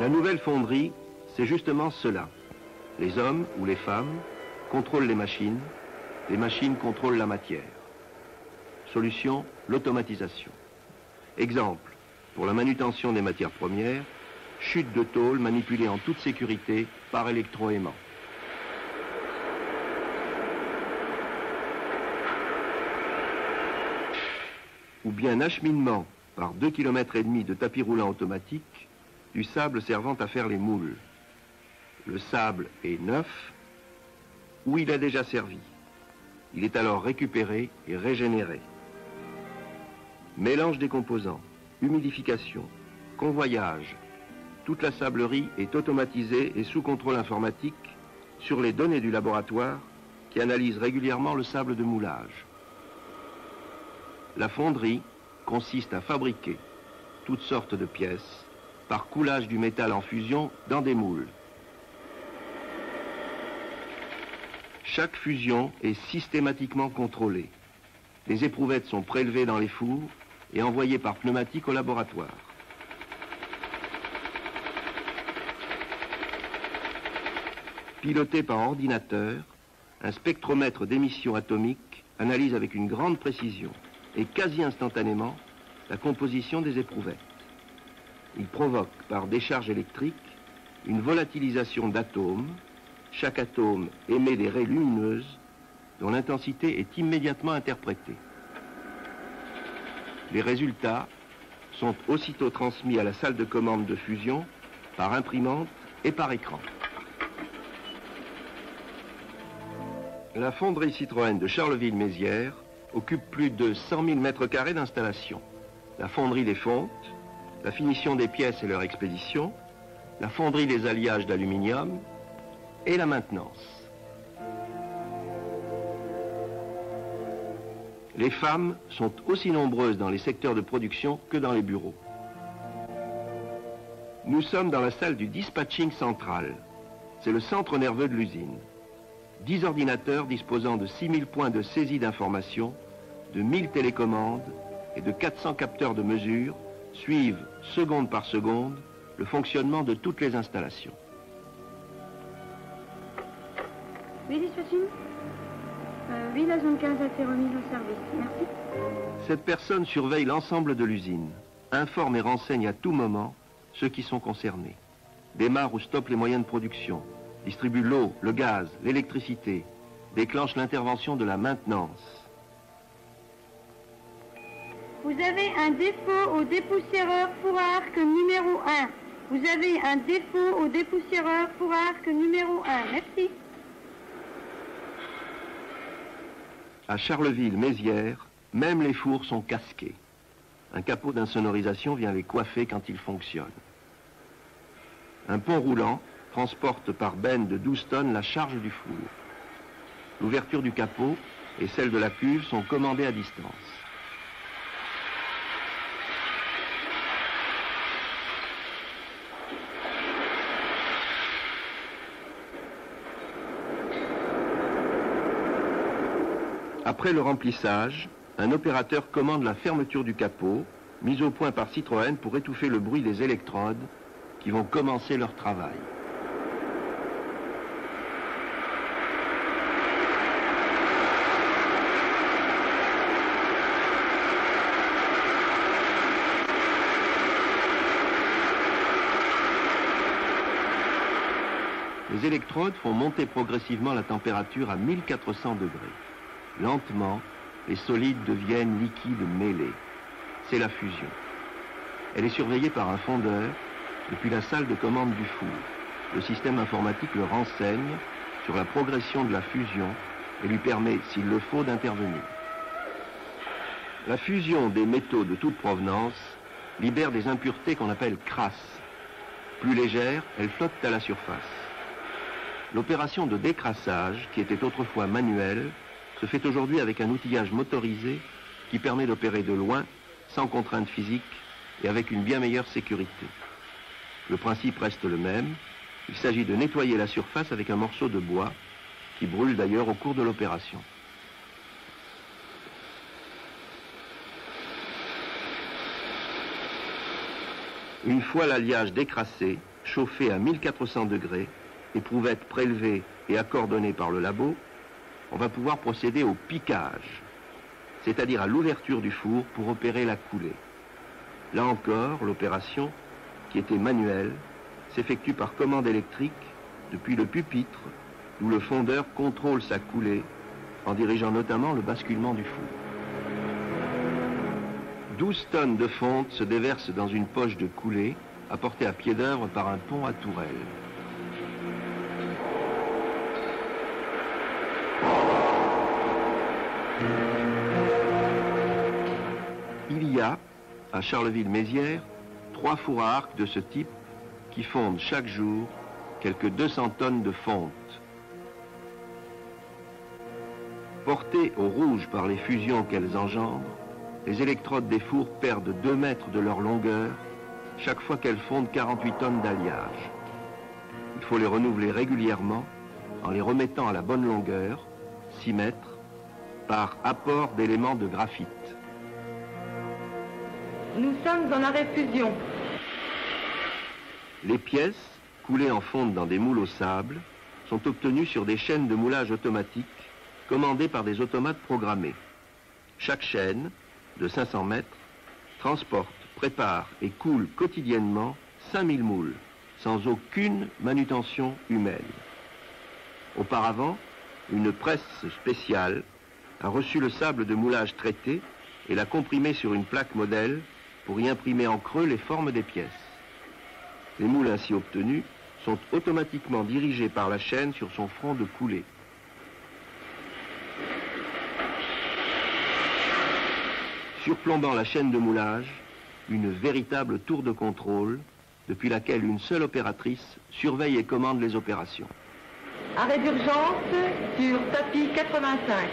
La nouvelle fonderie, c'est justement cela. Les hommes ou les femmes contrôlent les machines contrôlent la matière. Solution, l'automatisation. Exemple, pour la manutention des matières premières, chute de tôle manipulée en toute sécurité par électroaimant. Ou bien acheminement par 2,5 km de tapis roulant automatique du sable servant à faire les moules. Le sable est neuf ou il a déjà servi. Il est alors récupéré et régénéré. Mélange des composants, humidification, convoyage. Toute la sablerie est automatisée et sous contrôle informatique sur les données du laboratoire qui analyse régulièrement le sable de moulage. La fonderie consiste à fabriquer toutes sortes de pièces par coulage du métal en fusion dans des moules. Chaque fusion est systématiquement contrôlée. Les éprouvettes sont prélevées dans les fours et envoyées par pneumatique au laboratoire. Piloté par ordinateur, un spectromètre d'émission atomique analyse avec une grande précision et quasi instantanément la composition des éprouvettes. Il provoque par décharge électrique une volatilisation d'atomes. Chaque atome émet des raies lumineuses dont l'intensité est immédiatement interprétée. Les résultats sont aussitôt transmis à la salle de commande de fusion par imprimante et par écran. La fonderie Citroën de Charleville-Mézières occupe plus de 100 000 m² d'installation. La fonderie des fontes, la finition des pièces et leur expédition, la fonderie des alliages d'aluminium et la maintenance. Les femmes sont aussi nombreuses dans les secteurs de production que dans les bureaux. Nous sommes dans la salle du dispatching central. C'est le centre nerveux de l'usine. 10 ordinateurs disposant de 6000 points de saisie d'informations, de 1000 télécommandes et de 400 capteurs de mesure suivent, seconde par seconde, le fonctionnement de toutes les installations. Oui, dispatching. Oui, la zone 15 a été remise au service. Merci. Cette personne surveille l'ensemble de l'usine, informe et renseigne à tout moment ceux qui sont concernés, démarre ou stoppe les moyens de production, distribue l'eau, le gaz, l'électricité, déclenche l'intervention de la maintenance. Vous avez un défaut au dépoussiéreur four à arc numéro 1. Vous avez un défaut au dépoussiéreur four à arc numéro 1. Merci. À Charleville-Mézières, même les fours sont casqués. Un capot d'insonorisation vient les coiffer quand ils fonctionnent. Un pont roulant transporte par benne de 12 tonnes la charge du four. L'ouverture du capot et celle de la cuve sont commandées à distance. Après le remplissage, un opérateur commande la fermeture du capot, mise au point par Citroën pour étouffer le bruit des électrodes qui vont commencer leur travail. Les électrodes font monter progressivement la température à 1400 degrés. Lentement, les solides deviennent liquides mêlés. C'est la fusion. Elle est surveillée par un fondeur depuis la salle de commande du four. Le système informatique le renseigne sur la progression de la fusion et lui permet, s'il le faut, d'intervenir. La fusion des métaux de toute provenance libère des impuretés qu'on appelle crasses. Plus légères, elles flottent à la surface. L'opération de décrassage, qui était autrefois manuelle, se fait aujourd'hui avec un outillage motorisé qui permet d'opérer de loin, sans contrainte physique et avec une bien meilleure sécurité. Le principe reste le même. Il s'agit de nettoyer la surface avec un morceau de bois qui brûle d'ailleurs au cours de l'opération. Une fois l'alliage décrassé, chauffée à 1400 degrés, éprouvette prélevée et accordonnée par le labo, on va pouvoir procéder au piquage, c'est-à-dire à l'ouverture du four pour opérer la coulée. Là encore, l'opération, qui était manuelle, s'effectue par commande électrique depuis le pupitre, d'où le fondeur contrôle sa coulée en dirigeant notamment le basculement du four. 12 tonnes de fonte se déversent dans une poche de coulée apportée à pied d'œuvre par un pont à tourelle. Il y a, à Charleville-Mézières, 3 fours à arc de ce type qui fondent chaque jour quelques 200 tonnes de fonte. Portées au rouge par les fusions qu'elles engendrent, les électrodes des fours perdent 2 mètres de leur longueur chaque fois qu'elles fondent 48 tonnes d'alliage. Il faut les renouveler régulièrement en les remettant à la bonne longueur, 6 mètres, par apport d'éléments de graphite. Nous sommes en arrêt fusion. Les pièces, coulées en fonte dans des moules au sable, sont obtenues sur des chaînes de moulage automatiques commandées par des automates programmés. Chaque chaîne, de 500 mètres, transporte, prépare et coule quotidiennement 5000 moules, sans aucune manutention humaine. Auparavant, une presse spéciale a reçu le sable de moulage traité et l'a comprimé sur une plaque modèle pour y imprimer en creux les formes des pièces. Les moules ainsi obtenus sont automatiquement dirigés par la chaîne sur son front de coulée. Surplombant la chaîne de moulage, une véritable tour de contrôle depuis laquelle une seule opératrice surveille et commande les opérations. Arrêt d'urgence sur tapis 85.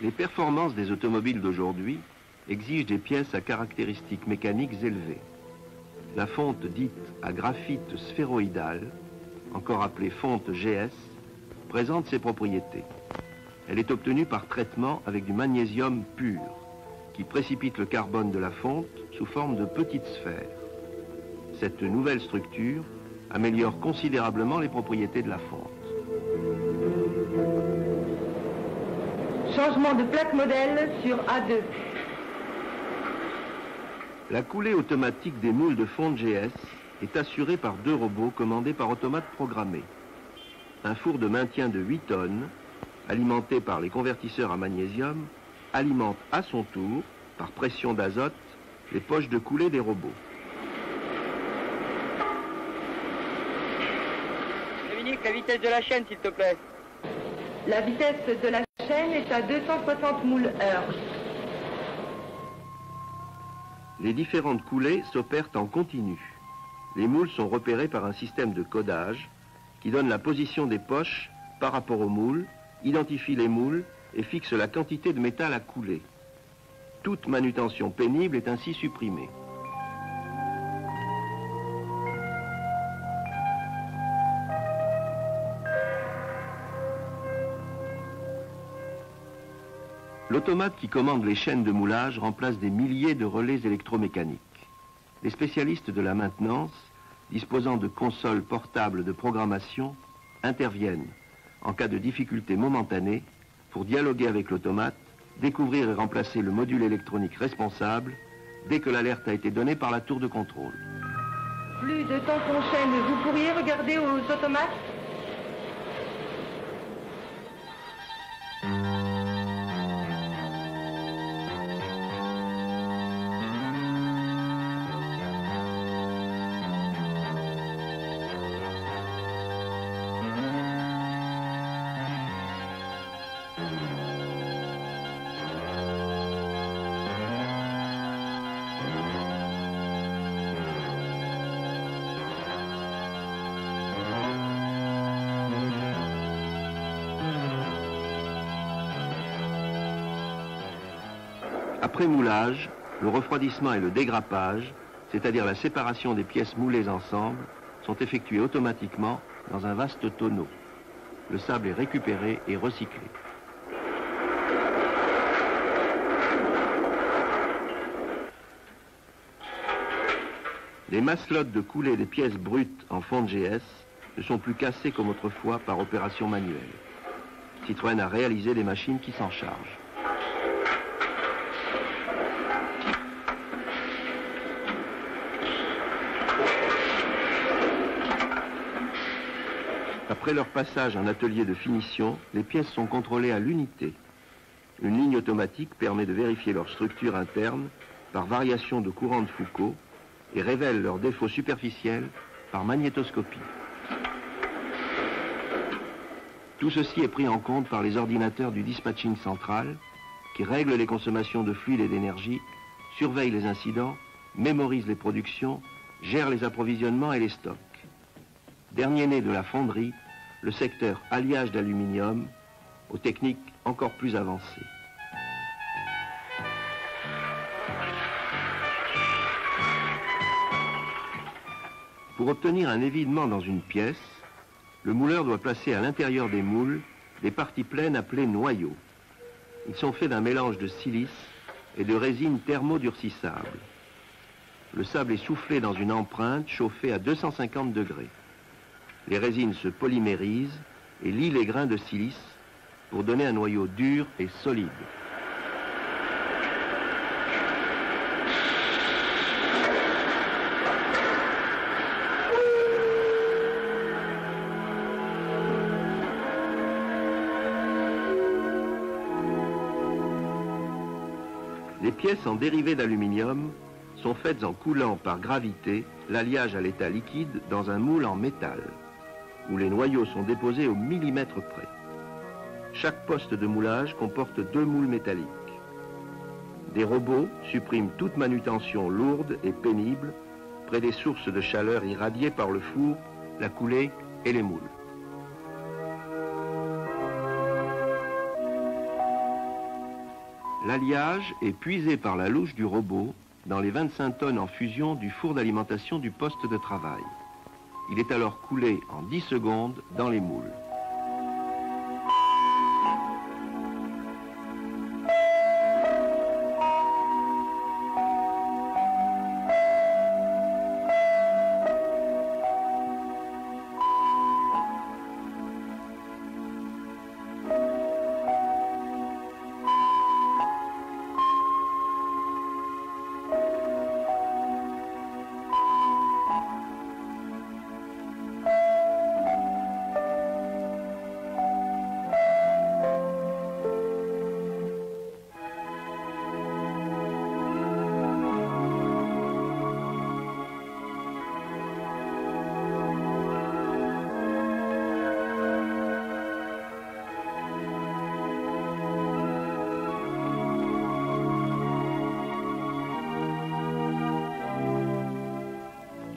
Les performances des automobiles d'aujourd'hui exigent des pièces à caractéristiques mécaniques élevées. La fonte dite à graphite sphéroïdale, encore appelée fonte GS, présente ces propriétés. Elle est obtenue par traitement avec du magnésium pur, qui précipite le carbone de la fonte sous forme de petites sphères. Cette nouvelle structure améliore considérablement les propriétés de la fonte. Changement de plaque modèle sur A2. La coulée automatique des moules de fonte GS est assurée par 2 robots commandés par automate programmé. Un four de maintien de 8 tonnes, alimenté par les convertisseurs à magnésium, alimente à son tour, par pression d'azote, les poches de coulée des robots. Dominique, la vitesse de la chaîne, s'il te plaît. La vitesse de la chaîne est à 260 moules heure. Les différentes coulées s'opèrent en continu. Les moules sont repérés par un système de codage qui donne la position des poches par rapport aux moules, identifie les moules et fixe la quantité de métal à couler. Toute manutention pénible est ainsi supprimée. L'automate qui commande les chaînes de moulage remplace des milliers de relais électromécaniques. Les spécialistes de la maintenance, disposant de consoles portables de programmation, interviennent en cas de difficulté momentanée pour dialoguer avec l'automate, découvrir et remplacer le module électronique responsable dès que l'alerte a été donnée par la tour de contrôle. Plus de tampons chaîne, vous pourriez regarder aux automates? Après moulage, le refroidissement et le dégrappage, c'est-à-dire la séparation des pièces moulées ensemble, sont effectués automatiquement dans un vaste tonneau. Le sable est récupéré et recyclé. Les masselottes de coulée des pièces brutes en fonte GS ne sont plus cassées comme autrefois par opération manuelle. Citroën a réalisé des machines qui s'en chargent. Après leur passage en atelier de finition, les pièces sont contrôlées à l'unité. Une ligne automatique permet de vérifier leur structure interne par variation de courant de Foucault et révèle leurs défauts superficiels par magnétoscopie. Tout ceci est pris en compte par les ordinateurs du dispatching central qui règlent les consommations de fluide et d'énergie, surveillent les incidents, mémorisent les productions, gèrent les approvisionnements et les stocks. Dernier né de la fonderie, le secteur alliage d'aluminium aux techniques encore plus avancées. Pour obtenir un évidement dans une pièce, le mouleur doit placer à l'intérieur des moules des parties pleines appelées noyaux. Ils sont faits d'un mélange de silice et de résine thermodurcissable. Le sable est soufflé dans une empreinte chauffée à 250 degrés. Les résines se polymérisent et lient les grains de silice pour donner un noyau dur et solide. Les pièces en dérivés d'aluminium sont faites en coulant par gravité l'alliage à l'état liquide dans un moule en métal, où les noyaux sont déposés au millimètre près. Chaque poste de moulage comporte 2 moules métalliques. Des robots suppriment toute manutention lourde et pénible près des sources de chaleur irradiées par le four, la coulée et les moules. L'alliage est puisé par la louche du robot dans les 25 tonnes en fusion du four d'alimentation du poste de travail. Il est alors coulé en 10 secondes dans les moules.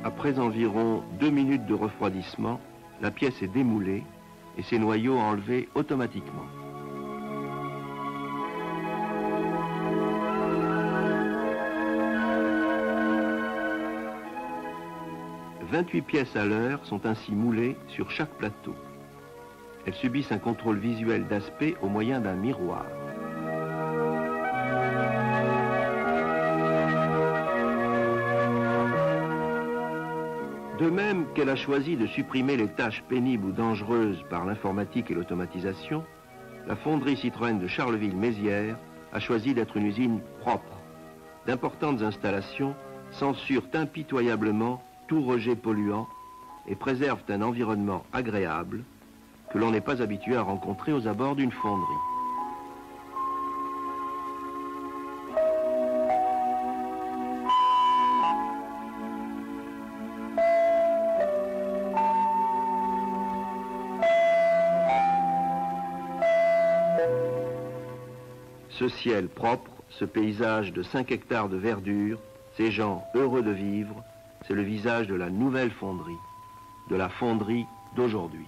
Après environ 2 minutes de refroidissement, la pièce est démoulée et ses noyaux enlevés automatiquement. « 28 pièces à l'heure sont ainsi moulées sur chaque plateau. Elles subissent un contrôle visuel d'aspect au moyen d'un miroir. De même qu'elle a choisi de supprimer les tâches pénibles ou dangereuses par l'informatique et l'automatisation, la fonderie Citroën de Charleville-Mézières a choisi d'être une usine propre. D'importantes installations censurent impitoyablement tout rejet polluant et préservent un environnement agréable que l'on n'est pas habitué à rencontrer aux abords d'une fonderie. Ce ciel propre, ce paysage de 5 hectares de verdure, ces gens heureux de vivre, c'est le visage de la nouvelle fonderie, de la fonderie d'aujourd'hui.